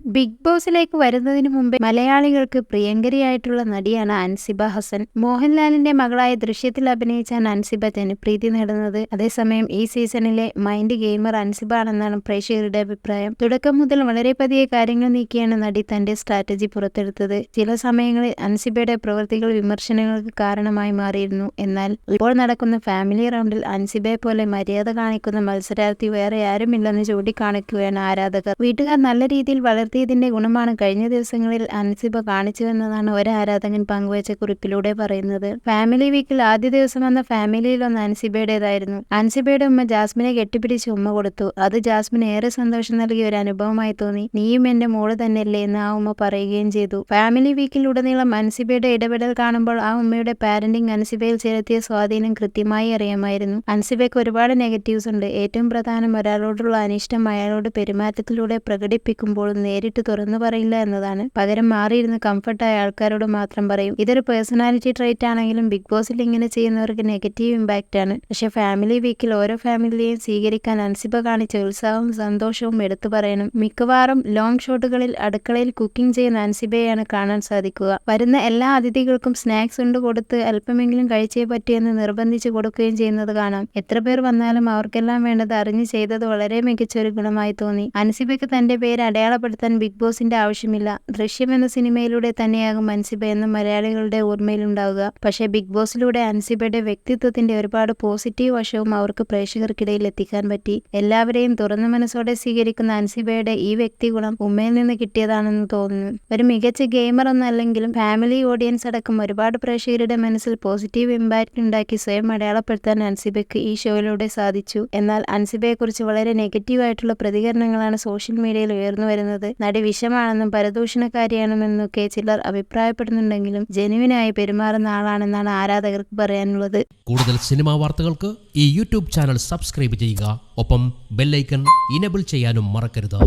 Big ബോസിലേക്ക് വരുന്നതിന് മുമ്പേ മലയാളികൾക്ക് പ്രിയങ്കരിയായിട്ടുള്ള നടിയാണ് അൻസിബ ഹസൻ. മോഹൻലാലിന്റെ മകളായ ദൃശ്യത്തിൽ അഭിനയിച്ചാണ് അൻസിബ ജനപ്രീതി നേടുന്നത്. അതേസമയം ഈ സീസണിലെ മൈൻഡ് ഗെയിമർ അൻസിബ ആണെന്നാണ് പ്രേക്ഷകരുടെ അഭിപ്രായം. തുടക്കം മുതൽ വളരെ പതിയെ കാര്യങ്ങൾ നീക്കിയാണ് നടി തന്റെ സ്ട്രാറ്റജി പുറത്തെടുത്തത്. ചില സമയങ്ങളിൽ അൻസിബയുടെ പ്രവൃത്തികൾ വിമർശനങ്ങൾക്ക് കാരണമായി മാറിയിരുന്നു. എന്നാൽ ഇപ്പോൾ നടക്കുന്ന ഫാമിലി റൗണ്ടിൽ അൻസിബയെ പോലെ മര്യാദ കാണിക്കുന്ന മത്സരാർത്ഥി വേറെ ആരുമില്ലെന്ന് ചൂണ്ടിക്കാണിക്കുകയാണ് ആരാധകർ. വീട്ടുകാർ നല്ല രീതിയിൽ വളർത്തിയതിന്റെ ഗുണമാണ് കഴിഞ്ഞ ദിവസങ്ങളിൽ അൻസിബ കാണിച്ചുവെന്നതാണ് ഒരു ആരാധകൻ പങ്കുവച്ച കുറിപ്പിലൂടെ പറയുന്നത്. ഫാമിലി വീക്കിൽ ആദ്യ ദിവസം വന്ന ഫാമിലിയിലൊന്ന് അൻസിബയുടേതായിരുന്നു. അൻസിബയുടെ ഉമ്മ ജാസ്മിനെ കെട്ടിപ്പിടിച്ച് ഉമ്മ കൊടുത്തു. അത് ജാസ്മിന് ഏറെ സന്തോഷം നൽകിയ ഒരു അനുഭവമായി തോന്നി. നീയും എന്റെ മോള് തന്നെയല്ലേ എന്ന് ആ ഉമ്മ പറയുകയും ചെയ്തു. ഫാമിലി വീക്കിലുടനീളം അൻസിബയുടെ ഇടപെടൽ കാണുമ്പോൾ ആ ഉമ്മയുടെ പാരന്റിംഗ് അൻസിബയിൽ ചെലുത്തിയ സ്വാധീനം കൃത്യമായി അറിയാമായിരുന്നു. അൻസിബയ്ക്ക് ഒരുപാട് നെഗറ്റീവ്സ് ഉണ്ട്. ഏറ്റവും പ്രധാനം ഒരാളോടുള്ള അനിഷ്ടം അയാളോട് പെരുമാറ്റത്തിലൂടെ പ്രകടിപ്പിക്കുമ്പോൾ നേരിട്ട് തുറന്നു പറയില്ല എന്നതാണ്. പകരം മാറിയിരുന്ന് കംഫർട്ടായ ആൾക്കാരോട് മാത്രം പറയും. ഇതൊരു പേഴ്സണാലിറ്റി ട്രൈറ്റ് ആണെങ്കിലും ബിഗ് ബോസിൽ ഇങ്ങനെ ചെയ്യുന്നവർക്ക് നെഗറ്റീവ് ഇമ്പാക്റ്റ് ആണ്. പക്ഷെ ഫാമിലി വീക്കിൽ ഓരോ ഫാമിലിയെയും സ്വീകരിക്കാൻ അൻസിബ കാണിച്ച ഉത്സാഹവും സന്തോഷവും എടുത്തു പറയണം. മിക്കവാറും ലോങ് ഷോട്ടുകളിൽ അടുക്കളയിൽ കുക്കിംഗ് ചെയ്യുന്ന അൻസിബയെയാണ് കാണാൻ സാധിക്കുക. വരുന്ന എല്ലാ അതിഥികൾക്കും സ്നാക്സ് കൊണ്ട് കൊടുത്ത് അല്പമെങ്കിലും കഴിച്ചേ പറ്റൂ എന്ന് നിർബന്ധിച്ച് കൊടുക്കുകയും ചെയ്യുന്നത് കാണാം. എത്ര പേർ വന്നാലും അവർക്കെല്ലാം വേണ്ടത് അറിഞ്ഞു ചെയ്തത് വളരെ മികച്ച ഒരു ഗുണമായി തോന്നി. അൻസിബയ്ക്ക് തന്റെ പേര് അടയാളപ്പെടുത്താൻ ബിഗ് ബോസിന്റെ ആവശ്യമില്ല. ദൃശ്യം എന്ന സിനിമയിലൂടെ തന്നെയാകും അൻസിബ എന്നും മലയാളികളുടെ ഓർമ്മയിലുണ്ടാവുക. പക്ഷേ ബിഗ് ബോസിലൂടെ അൻസിബയുടെ വ്യക്തിത്വത്തിന്റെ ഒരുപാട് പോസിറ്റീവ് വശവും അവർക്ക് പ്രേക്ഷകർക്കിടയിൽ എത്തിക്കാൻ പറ്റി. എല്ലാവരെയും തുറന്ന മനസ്സോടെ സ്വീകരിക്കുന്ന അൻസിബയുടെ ഈ വ്യക്തിഗുണം ഉമ്മയിൽ നിന്ന് കിട്ടിയതാണെന്ന് തോന്നുന്നു. ഒരു മികച്ച ഗെയിമർ ഒന്നല്ലെങ്കിലും ഫാമിലി ഓഡിയൻസ് അടക്കം ഒരുപാട് പ്രേക്ഷകരുടെ മനസ്സിൽ പോസിറ്റീവ് ഇമ്പാക്റ്റ് ഉണ്ടാക്കി സ്വയം അടയാളപ്പെടുത്താൻ അൻസിബയ്ക്ക് ഈ ഷോയിലൂടെ സാധിച്ചു. എന്നാൽ അൻസിബയെക്കുറിച്ച് വളരെ നെഗറ്റീവായിട്ടുള്ള പ്രതികരണങ്ങളാണ് സോഷ്യൽ മീഡിയയിൽ ഉയർന്നു വരുന്നത്. നടി വിഷമാണെന്നും പരദൂഷണക്കാരിയാണെന്നൊക്കെ ചിലർ അഭിപ്രായപ്പെടുന്നുണ്ടെങ്കിലും ജെനുവിനായി പെരുമാറുന്ന ആളാണെന്നാണ് ആരാധകർക്ക് പറയാനുള്ളത്. കൂടുതൽ സിനിമാ വാർത്തകൾക്ക് ഈ യൂട്യൂബ് ചാനൽ സബ്സ്ക്രൈബ് ചെയ്യുക. ഒപ്പം ബെല്ലൈക്കൺ ഇനേബിൾ ചെയ്യാനും മറക്കരുത്.